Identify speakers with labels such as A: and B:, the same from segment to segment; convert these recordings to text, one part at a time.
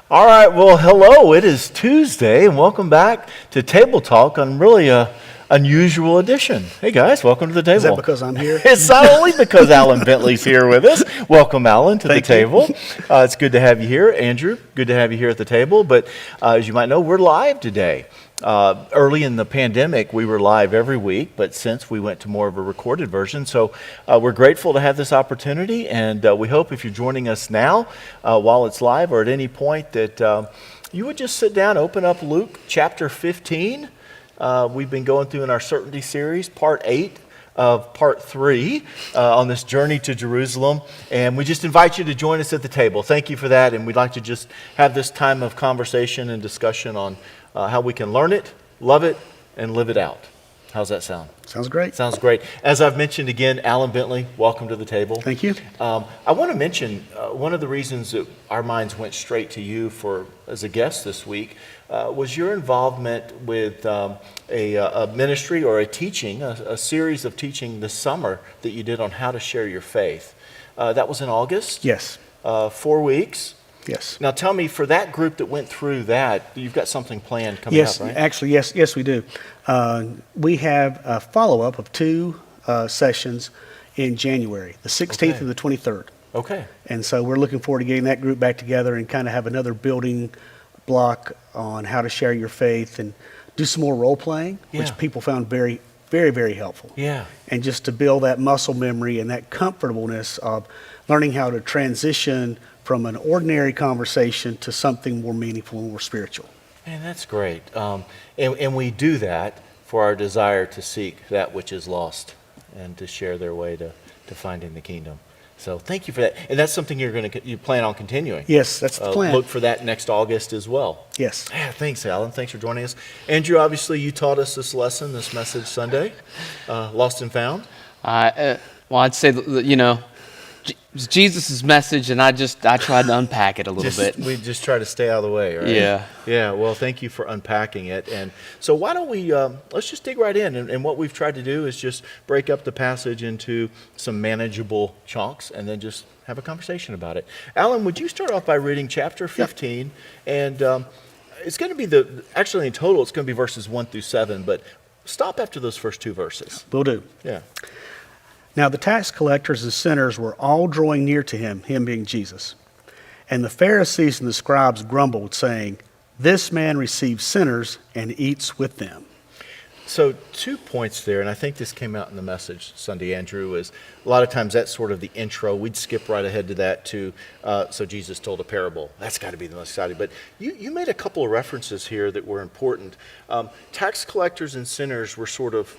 A: All right, well, hello. It is Tuesday, and welcome back to Table Talk on really a unusual edition. Hey, guys, welcome to the table.
B: Is that because I'm here?
A: It's not only because Alan Bentley's here with us. Welcome, Alan, to the table. It's good to have you here. Andrew, good to have you here at the table. But as you might know, we're live today. Early in the pandemic, we were live every week, but since we went to more of a recorded version, so we're grateful to have this opportunity, and we hope if you're joining us now while it's live or at any point that you would just sit down, open up Luke chapter 15. We've been going through in our Certainty series, part 8 of part 3 on this journey to Jerusalem, and we just invite you to join us at the table. Thank you for that, and we'd like to just have this time of conversation and discussion on how we can learn it, love it, and live it out. How's that sound?
B: Sounds great.
A: Sounds great. As I've mentioned again, Alan Bentley, welcome to the table.
B: Thank you.
A: I want to mention one of the reasons that our minds went straight to you as a guest this week was your involvement with a ministry or a teaching, a series of teaching this summer that you did on how to share your faith. That was in August?
B: Yes.
A: 4 weeks?
B: Yes.
A: Now tell me, for that group that went through that, you've got something planned coming up, right?
B: Actually, yes, we do. We have a follow-up of 2 sessions in January, the 16th and the 23rd.
A: Okay.
B: And so we're looking forward to getting that group back together and kind of have another building block on how to share your faith and do some more role-playing, which people found very, very, very helpful.
A: Yeah.
B: And just to build that muscle memory and that comfortableness of learning how to transition from an ordinary conversation to something more meaningful and more spiritual.
A: Man, that's great. And we do that for our desire to seek that which is lost and to share their way to finding the kingdom. So thank you for that. And that's something you plan on continuing.
B: Yes, that's the plan.
A: Look for that next August as well.
B: Yes.
A: Yeah, thanks, Alan. Thanks for joining us. Andrew, obviously you taught us this lesson, this message Sunday, Lost and Found.
C: Well, I'd say, it's Jesus' message, and I tried to unpack it a little bit.
A: We just try to stay out of the way, right?
C: Yeah.
A: Yeah, well, thank you for unpacking it. And so why don't we, let's just dig right in. And what we've tried to do is just break up the passage into some manageable chunks and then just have a conversation about it. Alan, would you start off by reading chapter 15? Yep. And it's going to be actually in total, it's going to be verses 1 through 7, but stop after those first 2 verses.
B: Will do.
A: Yeah.
B: Now the tax collectors and sinners were all drawing near to him being Jesus. And the Pharisees and the scribes grumbled, saying, "This man receives sinners and eats with them."
A: So 2 points there, and I think this came out in the message Sunday, Andrew, is a lot of times that's sort of the intro. We'd skip right ahead to that so Jesus told a parable. That's got to be the most exciting. But you made a couple of references here that were important. Tax collectors and sinners were sort of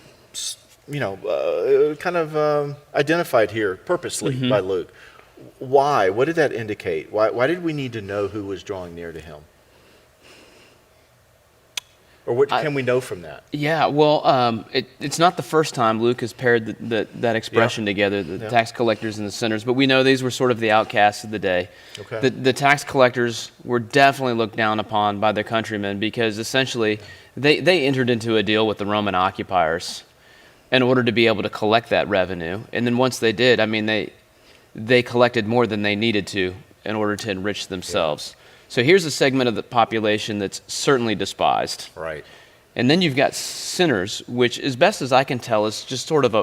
A: identified here purposely by Luke. Why? What did that indicate? Why did we need to know who was drawing near to him? Or what can we know from that?
C: Yeah, well, it's not the first time Luke has paired that expression together, the tax collectors and the sinners, but we know these were sort of the outcasts of the day. Okay. The tax collectors were definitely looked down upon by their countrymen because essentially they entered into a deal with the Roman occupiers in order to be able to collect that revenue. And then once they did, they collected more than they needed to in order to enrich themselves. Yeah. So here's a segment of the population that's certainly despised.
A: Right.
C: And then you've got sinners, which, as best as I can tell, is just sort of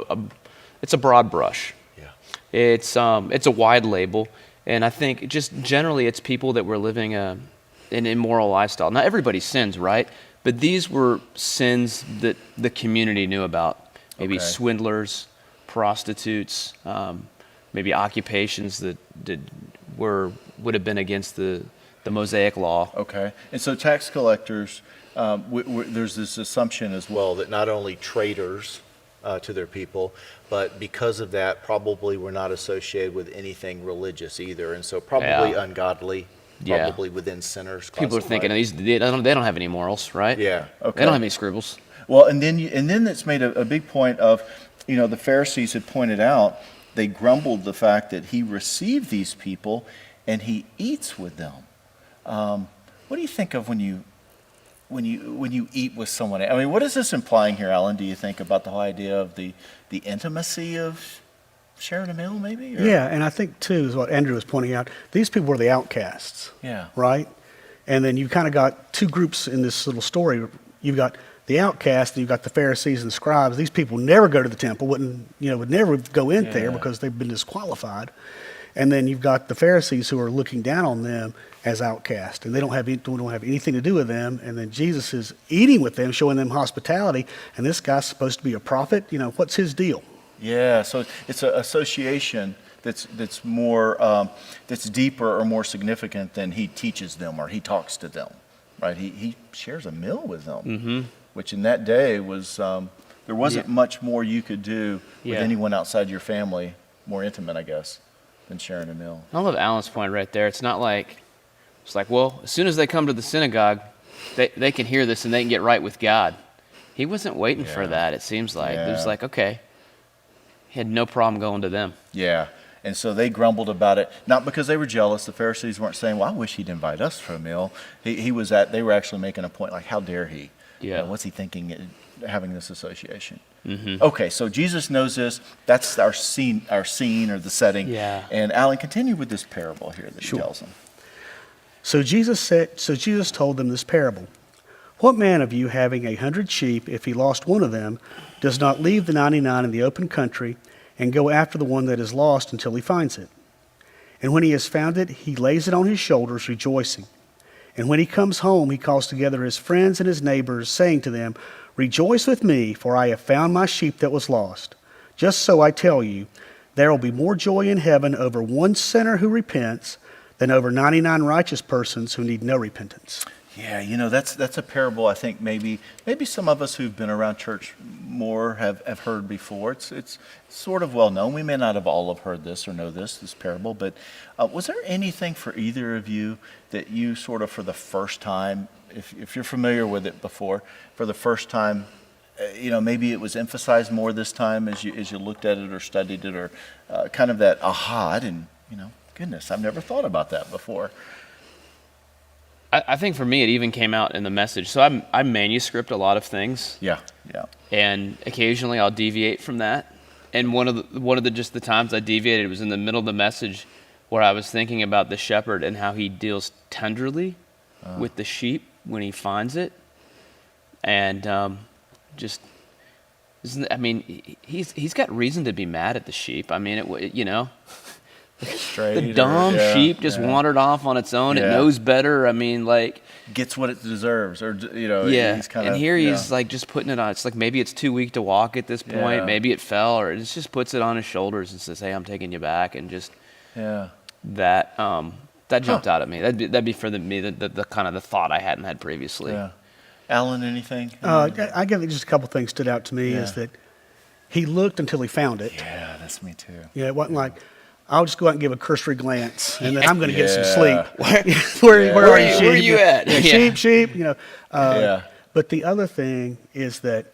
C: it's a broad brush.
A: Yeah.
C: It's a wide label. And I think just generally it's people that were living an immoral lifestyle. Now, everybody sins, right? But these were sins that the community knew about. Maybe swindlers, prostitutes, maybe occupations that would have been against the Mosaic law.
A: Okay. And so tax collectors, there's this assumption as well that not only traitors to their people, but because of that probably were not associated with anything religious either. And so probably ungodly, probably within sinners.
C: People are thinking they don't have any morals, right?
A: Yeah. Okay.
C: They don't have any scruples.
A: Well, and then it's made a big point of, the Pharisees had pointed out, they grumbled the fact that he received these people and he eats with them. What do you think of when you eat with someone? I mean, what is this implying here, Alan? Do you think about the whole idea of the intimacy of sharing a meal, maybe? Or?
B: Yeah, and I think too is what Andrew was pointing out. These people were the outcasts.
A: Yeah.
B: Right. And then you've kind of got two groups in this little story. You've got the outcast, and you've got the Pharisees and the scribes. These people never go to the temple, would never go in there because they've been disqualified. And then you've got the Pharisees who are looking down on them as outcasts, and they don't have anything to do with them. And then Jesus is eating with them, showing them hospitality. And this guy's supposed to be a prophet. What's his deal?
A: Yeah, so it's an association that's more that's deeper or more significant than he teaches them or he talks to them, right? He shares a meal with them, which in that day was there wasn't much more you could do with anyone outside your family, more intimate, I guess, than sharing a meal.
C: I love Alan's point right there. It's like, well, as soon as they come to the synagogue, they can hear this and they can get right with God. He wasn't waiting for that, it seems like. It was like, okay, he had no problem going to them.
A: Yeah. And so they grumbled about it, not because they were jealous. The Pharisees weren't saying, well, I wish he'd invite us for a meal. They were actually making a point, like, how dare he?
C: Yeah.
A: What's he thinking, having this association? Okay, so Jesus knows this. That's our scene or the setting.
C: Yeah.
A: And Alan, continue with this parable here that he tells them.
B: So Jesus told them this parable. What man of you, having 100 sheep, if he lost one of them, does not leave the 99 in the open country and go after the one that is lost until he finds it? And when he has found it, he lays it on his shoulders, rejoicing. And when he comes home, he calls together his friends and his neighbors, saying to them, Rejoice with me, for I have found my sheep that was lost. Just so I tell you, there will be more joy in heaven over one sinner who repents than over 99 righteous persons who need no repentance.
A: Yeah, that's a parable I think maybe some of us who've been around church more have heard before. It's sort of well known. We may not have all have heard this or know this parable, but was there anything for either of you that you sort of for the first time, if you're familiar with it before, for the first time, maybe it was emphasized more this time as you looked at it or studied it, or kind of that aha, and goodness, I've never thought about that before.
C: I think for me, it even came out in the message. So I manuscript a lot of things.
A: Yeah.
C: And occasionally I'll deviate from that. And one of the times I deviated was in the middle of the message, where I was thinking about the shepherd and how he deals tenderly with the sheep when he finds it, and he's got reason to be mad at the sheep. I mean, the dumb sheep just wandered off on its own. It knows better. I mean, like,
A: gets what it deserves, or
C: he's kind of. And here he's like just putting it on. It's like maybe it's too weak to walk at this point.
A: Yeah.
C: Maybe it fell, or it just puts it on his shoulders and says, "Hey, I'm taking you back." And just that jumped out at me. That'd be for me the kind of the thought I hadn't had previously.
A: Yeah. Alan, anything?
B: I give it just a couple things stood out to me is that he looked until he found it.
A: Yeah, that's me too.
B: Yeah, it wasn't like, I'll just go out and give a cursory glance, and then I'm going to get some sleep. Where are you, sheep?
C: Where are you at?
B: Sheep. But the other thing is that,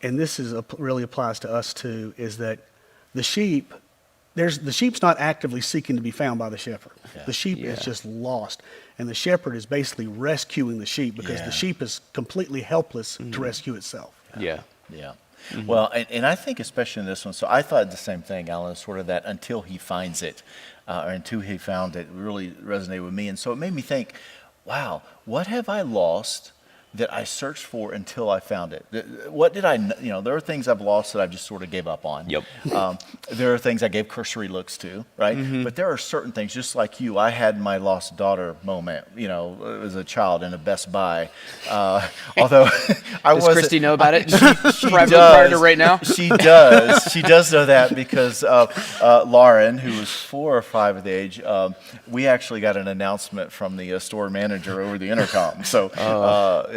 B: and this really applies to us too, is that the sheep's not actively seeking to be found by the shepherd. Yeah. The sheep is just lost, and the shepherd is basically rescuing the sheep because the sheep is completely helpless to rescue itself.
A: Yeah. Mm-hmm. Well, and I think especially in this one, so I thought the same thing, Alan, sort of that until he finds it, or until he found it, really resonated with me. And so it made me think, wow, what have I lost that I searched for until I found it? What did I, there are things I've lost that I've just sort of gave up on.
C: Yep.
A: There are things I gave cursory looks to, right? Mm-hmm. But there are certain things, just like you, I had my lost daughter moment, as a child in a Best Buy. Although I
C: Does Christy know about it?
A: She does.
C: Right now?
A: She does. She does know that because Lauren, who was 4 or 5 at the age, we actually got an announcement from the store manager over the intercom. So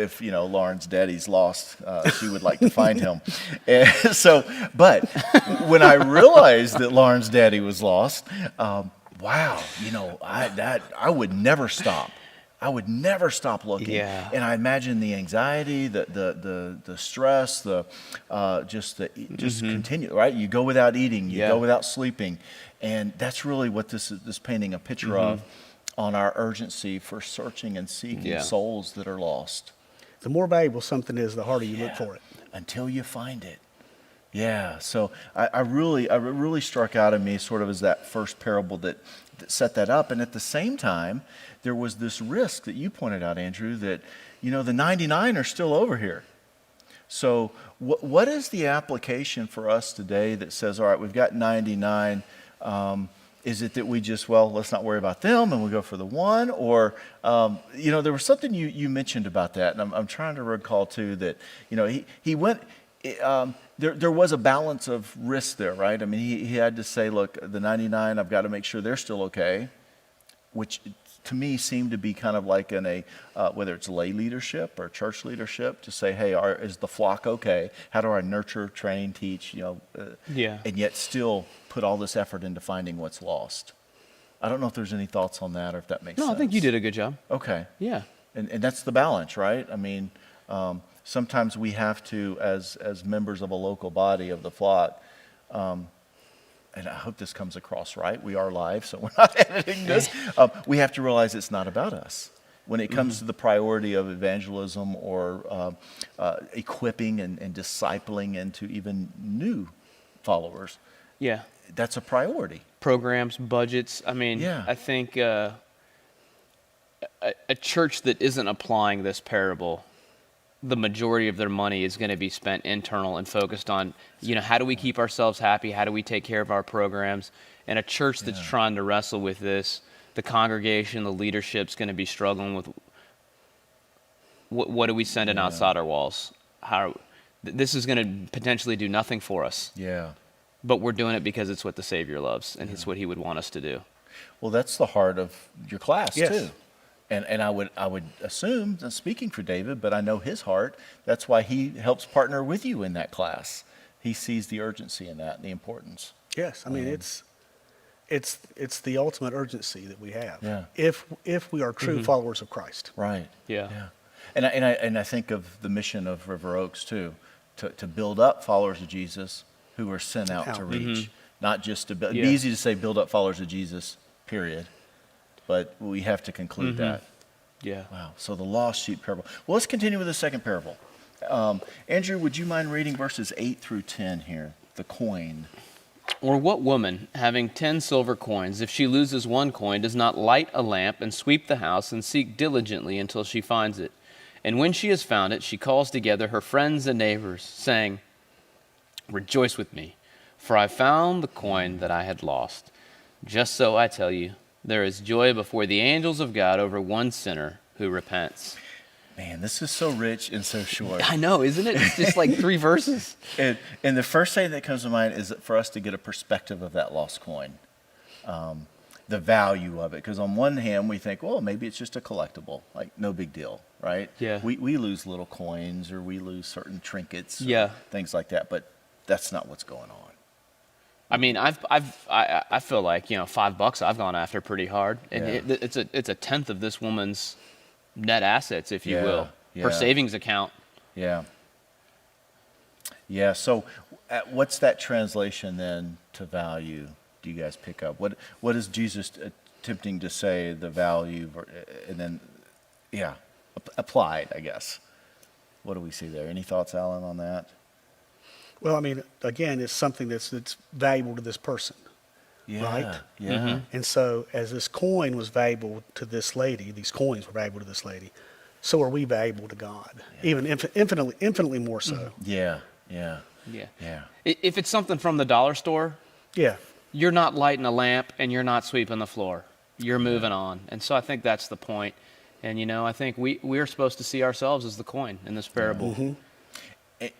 A: if Lauren's daddy's lost, she would like to find him. And but when I realized that Lauren's daddy was lost, wow, I would never stop. I would never stop looking.
C: Yeah.
A: And I imagine the anxiety, the stress, continue, right? You go without eating, you go without sleeping. And that's really what this is painting a picture of on our urgency for searching and seeking souls that are lost.
B: The more valuable something is, the harder you look for it.
A: Until you find it. Yeah, so I really struck out at me sort of as that first parable that set that up. And at the same time, there was this risk that you pointed out, Andrew, that, the 99 are still over here. So what is the application for us today that says, all right, we've got 99, is it that we just, let's not worry about them and we go for the one? Or, there was something you mentioned about that, and I'm trying to recall too that, he went, there was a balance of risk there, right? I mean, he had to say, look, the 99, I've got to make sure they're still okay, which to me seemed to be kind of like in a, whether it's lay leadership or church leadership, to say, hey, is the flock okay? How do I nurture, train, teach, and yet still put all this effort into finding what's lost? I don't know if there's any thoughts on that or if that makes sense.
C: No, I think you did a good job.
A: Okay.
C: Yeah.
A: And that's the balance, right? I mean, sometimes we have to, as members of a local body of the flock, and I hope this comes across right. We are live, so we're not editing this. We have to realize it's not about us. When it comes to the priority of evangelism or equipping and discipling into even new followers,
C: Yeah.
A: that's a priority.
C: Programs, budgets. I mean,
A: Yeah.
C: I think a church that isn't applying this parable, the majority of their money is going to be spent internal and focused on, how do we keep ourselves happy? How do we take care of our programs? And a church that's trying to wrestle with this, the congregation, the leadership's going to be struggling with what do we send in outside our walls? This is going to potentially do nothing for us.
A: Yeah.
C: But we're doing it because it's what the Savior loves, and it's what He would want us to do.
A: Well, that's the heart of your class,
B: Yes.
A: too. And I would assume, speaking for David, but I know his heart, that's why he helps partner with you in that class. He sees the urgency in that and the importance.
B: Yes, I mean, it's the ultimate urgency that we have.
A: Yeah.
B: If we are true followers of Christ.
A: Right.
C: Yeah.
A: And I think of the mission of River Oaks, too, to build up followers of Jesus who are sent out to reach. Not just to build. It'd be easy to say build up followers of Jesus, period. But we have to conclude that.
C: Yeah.
A: Wow. So the lost sheep parable. Well, let's continue with the second parable. Andrew, would you mind reading verses 8 through 10 here? The coin.
C: Or what woman, having 10 silver coins, if she loses one coin, does not light a lamp and sweep the house and seek diligently until she finds it? And when she has found it, she calls together her friends and neighbors, saying, "Rejoice with me, for I found the coin that I had lost. Just so I tell you, there is joy before the angels of God over one sinner who repents."
A: Man, this is so rich and so short.
C: I know, isn't it? It's just like 3 verses.
A: And the first thing that comes to mind is for us to get a perspective of that lost coin, the value of it. Because on one hand, we think, well, maybe it's just a collectible, like no big deal, right?
C: Yeah.
A: We lose little coins or we lose certain trinkets, or
C: Yeah.
A: things like that. But that's not what's going on.
C: I mean, I feel like, $5 I've gone after pretty hard, and
A: Yeah.
C: it's a tenth of this woman's net assets, if you
A: Yeah,
C: will,
A: yeah.
C: her savings account.
A: Yeah. Yeah. So, what's that translation then to value? Do you guys pick up? What is Jesus attempting to say the value, and then, applied, I guess. What do we see there? Any thoughts, Alan, on that?
B: Well, I mean, again, it's something that's valuable to this person.
A: Yeah.
B: Right?
A: Yeah.
B: And so as this coin was valuable to this lady, these coins were valuable to this lady, so are we valuable to God, even infinitely more so.
A: Yeah. Yeah.
C: Yeah.
A: Yeah.
C: If it's something from the dollar store,
B: Yeah.
C: you're not lighting a lamp and you're not sweeping the floor. You're moving on. And so I think that's the point. And, I think we're supposed to see ourselves as the coin in this parable.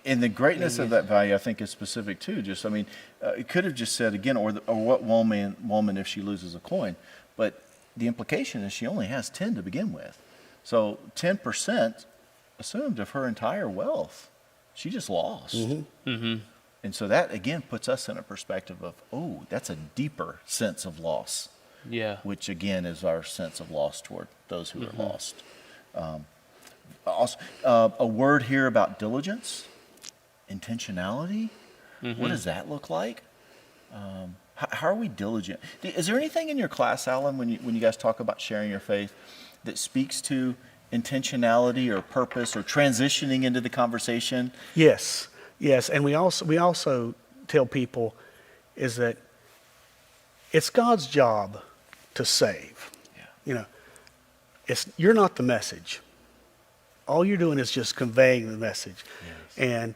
A: And the greatness of that value, I think, is specific too. Just, it could have just said again, or what woman if she loses a coin, but the implication is she only has 10 to begin with. So 10% assumed of her entire wealth, she just lost. And so that again puts us in a perspective of, oh, that's a deeper sense of loss.
C: Yeah.
A: Which again is our sense of loss toward those who are lost. Also, a word here about diligence, intentionality. What does that look like? How are we diligent? Is there anything in your class, Alan, when you guys talk about sharing your faith, that speaks to intentionality or purpose or transitioning into the conversation?
B: Yes. Yes, and we also tell people is that it's God's job to save.
A: Yeah.
B: You know, you're not the message. All you're doing is just conveying the message.
A: Yes.
B: And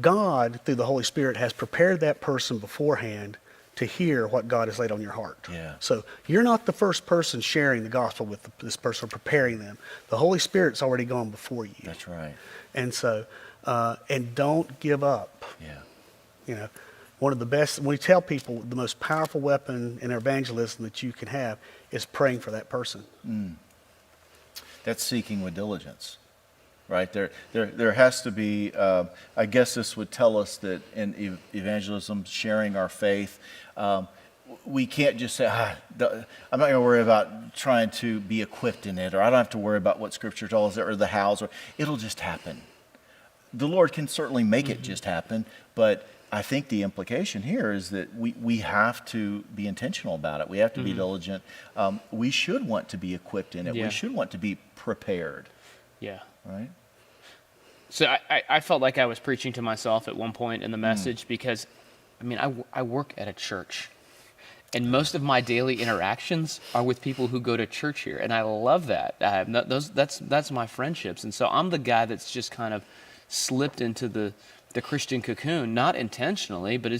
B: God, through the Holy Spirit, has prepared that person beforehand to hear what God has laid on your heart.
A: Yeah.
B: So you're not the first person sharing the gospel with this person, preparing them. The Holy Spirit's already gone before you.
A: That's right.
B: And so, and don't give up.
A: Yeah.
B: You know, one of the best, we tell people the most powerful weapon in evangelism that you can have is praying for that person.
A: That's seeking with diligence, right? There has to be, I guess this would tell us that in evangelism, sharing our faith, we can't just say, I'm not going to worry about trying to be equipped in it, or I don't have to worry about what Scripture tells us, or the hows, or it'll just happen. The Lord can certainly make it just happen, but I think the implication here is that we have to be intentional about it. We have to be diligent. We should want to be equipped in it.
C: Yeah.
A: We should want to be prepared,
C: Yeah.
A: right?
C: So I felt like I was preaching to myself at one point in the message because, I mean, I work at a church. And most of my daily interactions are with people who go to church here. And I love that. That's my friendships. And so I'm the guy that's just kind of slipped into the Christian cocoon, not intentionally, but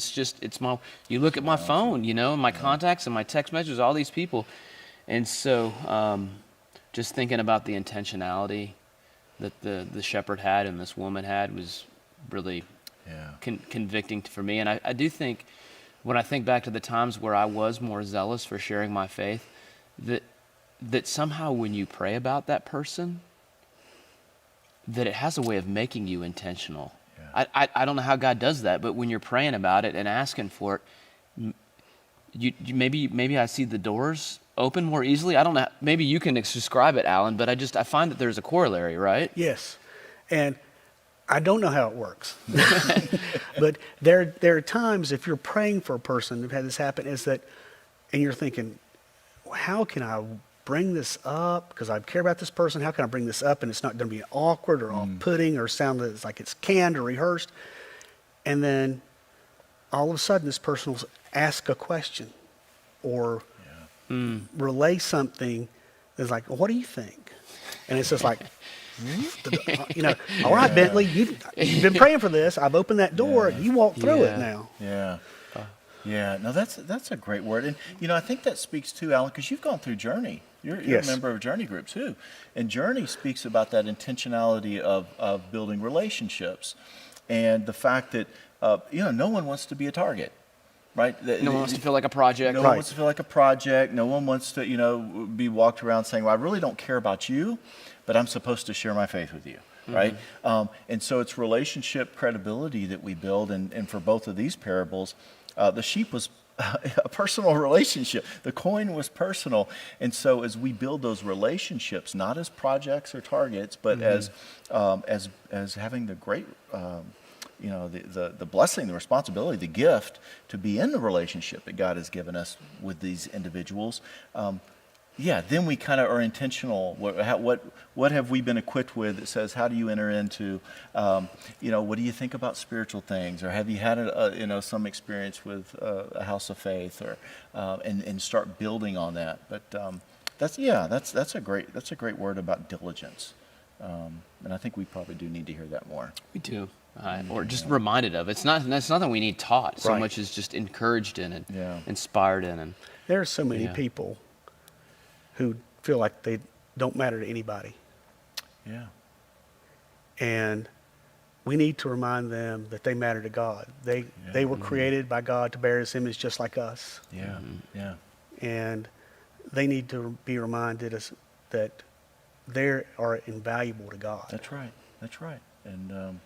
C: you look at my phone, and my contacts and my text messages, all these people. And so just thinking about the intentionality that the shepherd had and this woman had was really convicting for me. And I do think, when I think back to the times where I was more zealous for sharing my faith, that somehow when you pray about that person, that it has a way of making you intentional. Yeah. I don't know how God does that, but when you're praying about it and asking for it, maybe I see the doors open more easily. I don't know. Maybe you can describe it, Alan, but I find that there's a corollary, right?
B: Yes. And I don't know how it works. But there are times if you're praying for a person who've had this happen, and you're thinking, how can I bring this up? Because I care about this person. How can I bring this up and it's not going to be awkward or off-putting or sound like it's canned or rehearsed? And then all of a sudden this person will ask a question or relay something that's like, what do you think? And it's just like, all right, Bentley, you've been praying for this. I've opened that door. You walk through it now.
A: Yeah. Yeah. No, that's a great word. And, I think that speaks to, Alan, because you've gone through Journey. You're a member of Journey Group, too. And Journey speaks about that intentionality of building relationships and the fact that, no one wants to be a target. Right?
C: No one wants to feel like a project.
A: No one wants to feel like a project. No one wants to, be walked around saying, well, I really don't care about you, but I'm supposed to share my faith with you, right? And so it's relationship credibility that we build. And for both of these parables, the sheep was a personal relationship. The coin was personal. And so as we build those relationships, not as projects or targets, but as having the great... the blessing, the responsibility, the gift to be in the relationship that God has given us with these individuals, then we kind of are intentional. What have we been equipped with that says, how do you enter into, what do you think about spiritual things? Or have you had, some experience with a house of faith and start building on that? But that's a great word about diligence. And I think we probably do need to hear that more.
C: We do. Or just reminded of. That's nothing we need taught so much as just encouraged in and inspired in. And
B: there are so many people who feel like they don't matter to anybody.
A: Yeah.
B: And we need to remind them that they matter to God. They were created by God to bear His image just like us.
A: Yeah. Yeah.
B: And they need to be reminded that they are invaluable to God.
A: That's right. And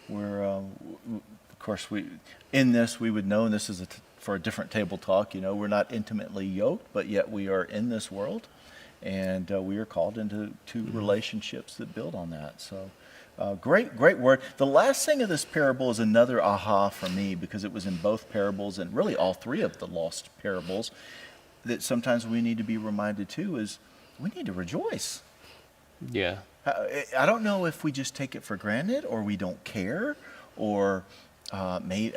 A: we're, of course, in this we would know, and this is for a different table talk. We're not intimately yoked, but yet we are in this world, and we are called into relationships that build on that. So, great word. The last thing of this parable is another aha for me, because it was in both parables and really all three of the lost parables. That sometimes we need to be reminded too is we need to rejoice.
C: Yeah.
A: I don't know if we just take it for granted or we don't care or maybe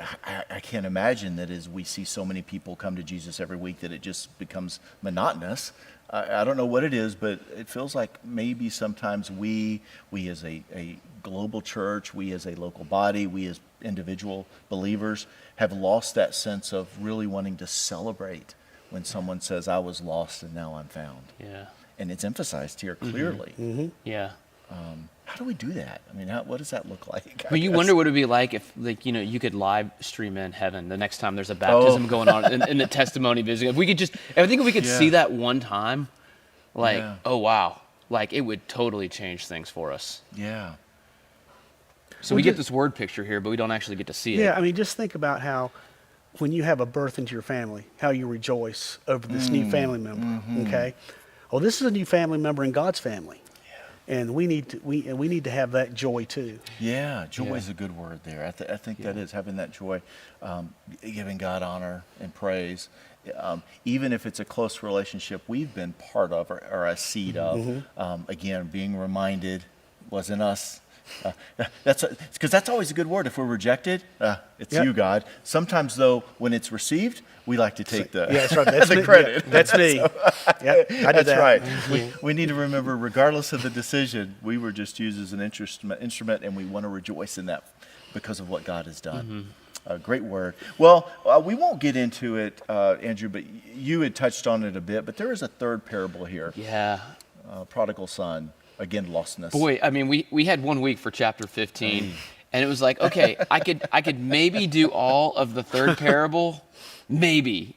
A: I can't imagine that as we see so many people come to Jesus every week that it just becomes monotonous. I don't know what it is, but it feels like maybe sometimes we as a global church, we as a local body, we as individual believers have lost that sense of really wanting to celebrate when someone says, I was lost and now I'm found.
C: Yeah.
A: And it's emphasized here clearly.
C: Yeah.
A: How do we do that? I mean, what does that look like?
C: But you wonder what it would be like if, like, you could live stream in heaven the next time there's a baptism going on in the testimony visit. If we could I think if we could see that one time, like, oh wow, like it would totally change things for us.
A: Yeah.
C: So we get this word picture here, but we don't actually get to see it.
B: Yeah, I mean, just think about how when you have a birth into your family, how you rejoice over this new family member. Okay, well, this is a new family member in God's family. And we need to have that joy too.
A: Yeah, joy is a good word there. I think that is having that joy, giving God honor and praise, even if it's a close relationship we've been part of or a seed of. Again, being reminded, wasn't us. Because that's always a good word. If we're rejected, it's you, God. Sometimes though, when it's received, we like to take
B: that's right. That's
A: the
B: me.
A: credit.
B: Yeah, that's me. I did that.
A: Right. We need to remember, regardless of the decision, we were just used as an instrument, and we want to rejoice in that because of what God has done. Great word. Well, we won't get into it, Andrew, but you had touched on it a bit. But there is a third parable here.
C: Yeah.
A: Prodigal son. Again, lostness.
C: Boy, I mean, we had 1 week for chapter 15, and it was like, okay, I could maybe do all of the third parable, maybe,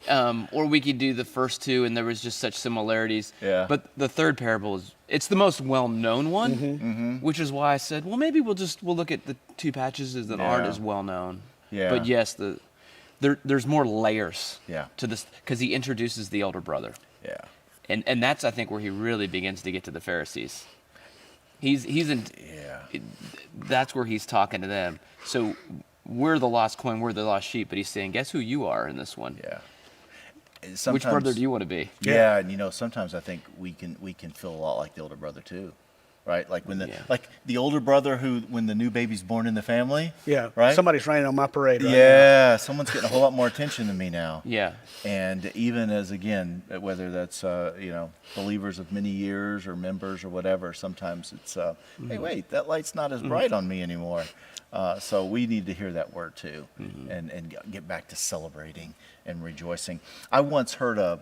C: or we could do the first two, and there was just such similarities.
A: Yeah.
C: But the third parable it's the most well-known one, which is why I said, well, maybe we'll look at the two passages that aren't as well-known.
A: Yeah.
C: But yes, there's more layers.
A: Yeah.
C: To this because he introduces the older brother.
A: Yeah.
C: And that's, I think, where he really begins to get to the Pharisees. He's in.
A: Yeah.
C: That's where he's talking to them. So we're the lost coin, we're the lost sheep, but he's saying, guess who you are in this one?
A: Yeah.
C: Which brother do you want to be?
A: Yeah, and sometimes I think we can feel a lot like the older brother too, right? Like when the older brother when the new baby's born in the family.
B: Yeah.
A: Right.
B: Somebody's raining on my parade right
A: now. Someone's getting a whole lot more attention than me now.
C: Yeah.
A: And even as, again, whether that's believers of many years or members or whatever, sometimes it's hey, wait, that light's not as bright on me anymore. So we need to hear that word too, and get back to celebrating and rejoicing. I once heard a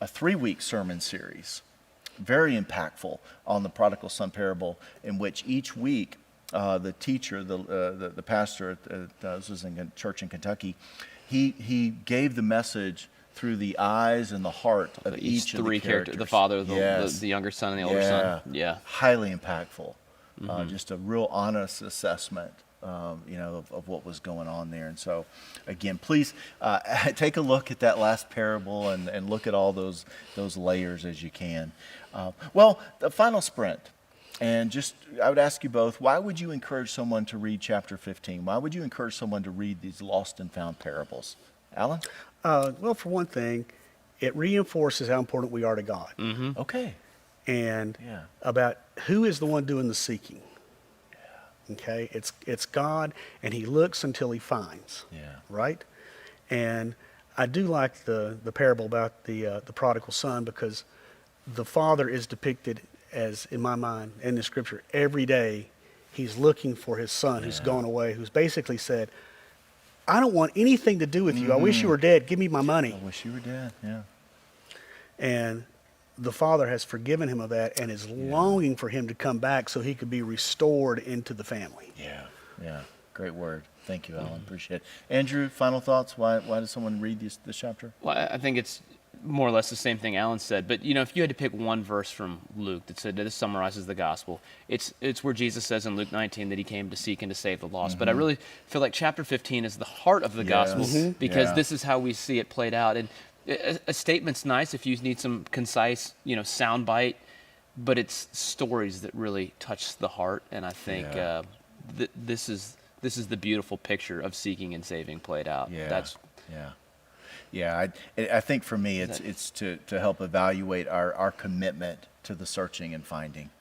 A: 3-week sermon series, very impactful, on the prodigal son parable, in which each week the teacher, the pastor, this was in a church in Kentucky, he gave the message through the eyes and the heart of each of the characters.
C: The father, the younger son, and the older son. Yeah.
A: Highly impactful. Just a real honest assessment, of what was going on there. And so, again, please take a look at that last parable and look at all those layers as you can. Well, the final sprint. And I would ask you both, why would you encourage someone to read chapter 15? Why would you encourage someone to read these lost and found parables? Alan?
B: Well, for one thing, it reinforces how important we are to God.
A: Okay.
B: And about who is the one doing the seeking. Okay, it's God, and He looks until He finds.
A: Yeah.
B: Right. And I do like the parable about the prodigal son, because the father is depicted as, in my mind, in the scripture, every day he's looking for his son who's gone away, who's basically said, I don't want anything to do with you. I wish you were dead. Give me my money.
A: I wish you were dead. Yeah.
B: And the father has forgiven him of that and is longing for him to come back so he could be restored into the family.
A: Yeah. Great word. Thank you, Alan. Appreciate it. Andrew, final thoughts? Why does someone read this chapter?
C: Well, I think it's more or less the same thing Alan said. But, if you had to pick one verse from Luke that said, this summarizes the gospel, it's where Jesus says in Luke 19 that he came to seek and to save the lost. But I really feel like chapter 15 is the heart of the gospel, because this is how we see it played out. And a statement's nice if you need some concise, sound bite, but it's stories that really touch the heart. And I think this is the beautiful picture of seeking and saving played out.
A: I think for me, it's to help evaluate our commitment to the searching and finding.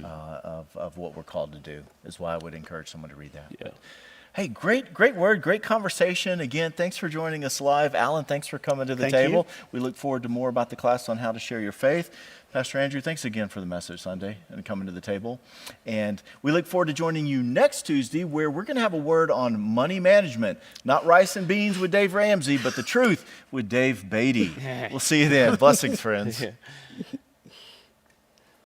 A: of what we're called to do, is why I would encourage someone to read that.
C: Yeah.
A: Hey, great word, great conversation. Again, thanks for joining us live. Alan, thanks for coming to the
B: Thank
A: table.
B: you.
A: We look forward to more about the class on how to share your faith. Pastor Andrew, thanks again for the message Sunday and coming to the table. And we look forward to joining you next Tuesday, where we're going to have a word on money management. Not rice and beans with Dave Ramsey, but the truth with Dave Beatty. We'll see you then. Blessings, friends.
C: Yeah.